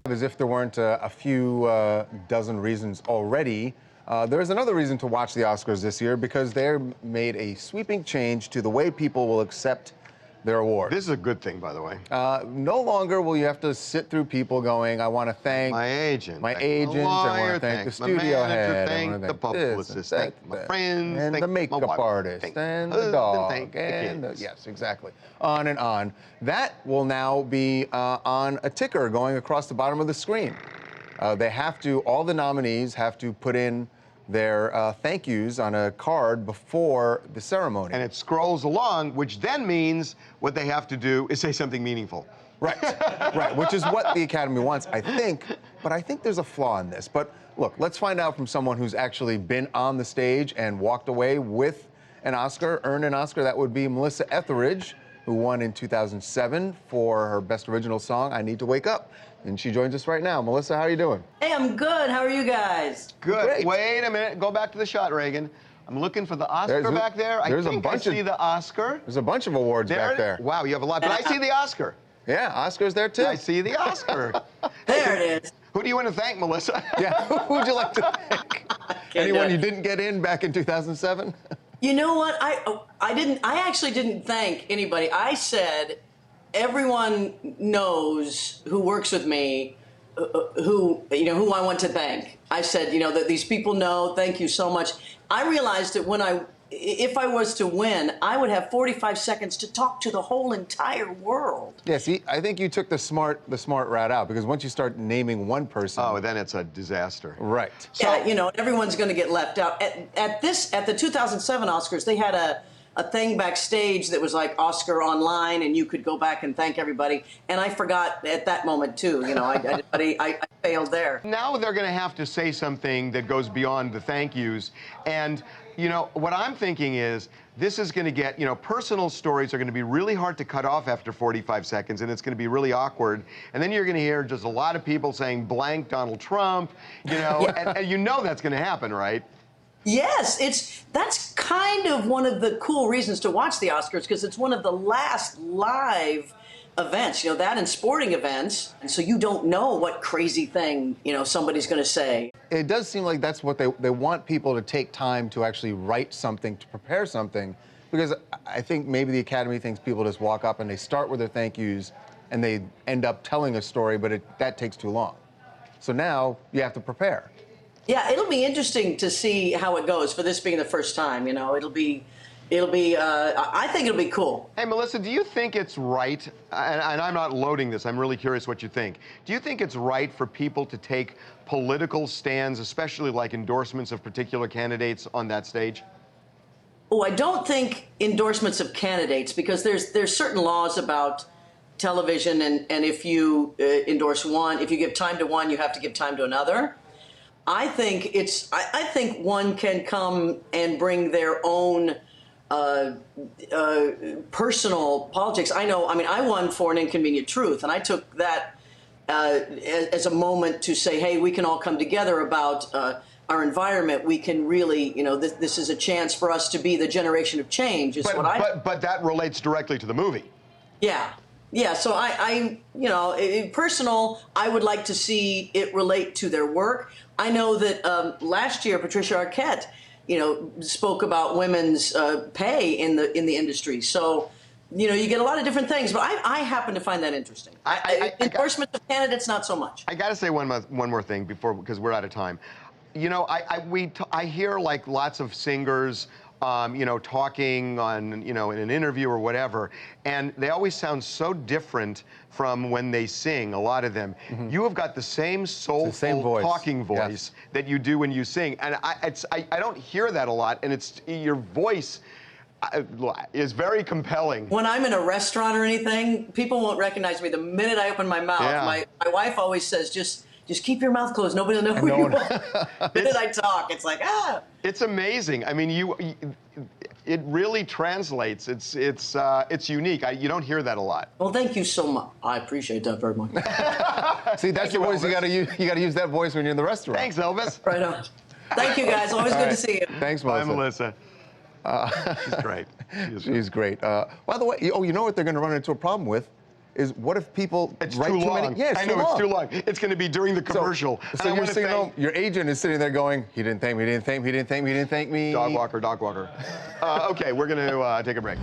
As if there weren't a few dozen reasons already, there's another reason to watch the Oscars this year because they made a sweeping change to the way people will accept their awards. This is a good thing, by the way. No longer will you have to sit through people going, I want to thank my agent, I want to thank the studio head, thank the publicist, thank my friends, and thank the makeup my wife, artist, and the dog, and yes, exactly. On and on. That will now be on a ticker going across the bottom of the screen. They have to, all the nominees have to put in their thank yous on a card before the ceremony. And it scrolls along, which then means what they have to do is say something meaningful. Right, right, which is what the Academy wants, I think, but I think there's a flaw in this. But look, let's find out from someone who's actually been on the stage and walked away with an Oscar, earned an Oscar. That would be Melissa Etheridge, who won in 2007 for her Best Original Song, I Need to Wake Up. And she joins us right now. Melissa, how are you doing? Hey, I'm good. How are you guys? Good. Great. Wait a minute. Go back to the shot, Reagan. I'm looking for the Oscar back there. I think I see the Oscar. There's a bunch of awards back there. Wow, you have a lot. But I see the Oscar. Yeah, Oscar's there too. I see the Oscar. There it is. Who do you want to thank, Melissa? Yeah, who would you like to thank? Anyone you didn't get in back in 2007? You know what? I actually didn't thank anybody. I said everyone knows who works with me, who I want to thank. I said, that these people know. Thank you so much. I realized that if I was to win, I would have 45 seconds to talk to the whole entire world. Yeah, see, I think you took the smart route out, because once you start naming one person... Oh, then it's a disaster. Right. So, yeah, everyone's going to get left out. At the 2007 Oscars, they had a thing backstage that was like Oscar Online, and you could go back and thank everybody. And I forgot at that moment, too. I failed there. Now they're going to have to say something that goes beyond the thank yous. And, what I'm thinking is this is going to get, personal stories are going to be really hard to cut off after 45 seconds, and it's going to be really awkward. And then you're going to hear just a lot of people saying blank Donald Trump, and that's going to happen, right? Yes, that's kind of one of the cool reasons to watch the Oscars, because it's one of the last live events, that and sporting events, and so you don't know what crazy thing, somebody's going to say. It does seem like that's what they want people to take time to actually write something, to prepare something, because I think maybe the Academy thinks people just walk up and they start with their thank yous and they end up telling a story, but that takes too long. So now you have to prepare. Yeah, it'll be interesting to see how it goes for this being the first time. It'll be. I think it'll be cool. Hey, Melissa, do you think it's right, and I'm not loading this, I'm really curious what you think. Do you think it's right for people to take political stands, especially like endorsements of particular candidates on that stage? Oh, I don't think endorsements of candidates, because there's certain laws about television, and if you endorse one, if you give time to one, you have to give time to another. I think I think one can come and bring their own personal politics. I won for An Inconvenient Truth, and I took that as a moment to say, hey, we can all come together about our environment. We can really, this is a chance for us to be the generation of change. But that relates directly to the movie. Yeah. Yeah, so personal, I would like to see it relate to their work. I know that last year Patricia Arquette, spoke about women's pay in the industry. So, you get a lot of different things, but I happen to find that interesting. Endorsements of candidates, not so much. I got to say one more thing because we're out of time. I hear like lots of singers, talking on, in an interview or whatever, and they always sound so different from when they sing, a lot of them. Mm-hmm. You have got the same soulful talking voice that you do when you sing, and I don't hear that a lot, and your voice is very compelling. When I'm in a restaurant or anything, people won't recognize me the minute I open my mouth. Yeah. My wife always says, just keep your mouth closed. Nobody will know who you are. The minute I talk, it's like, ah. It's amazing. I mean, it really translates. It's unique. You don't hear that a lot. Well, thank you so much. I appreciate that very much. See, that's the voice you got to use. You got to use that voice when you're in the restaurant. Thanks, Elvis. Right on. Thank you, guys. Always good to see you. Thanks, Melissa. Bye, Melissa. She's great. She's great. By the way, you know what they're going to run into a problem with? is what if people It's write too long. many? Yeah, it's I know too long. it's too long. It's going to be during the commercial. So And I you're wanna sitting thank- home, your agent is sitting there going, he didn't thank me, he didn't thank me, he didn't thank me, he didn't thank me. Dog walker, dog walker. Okay, we're going to take a break.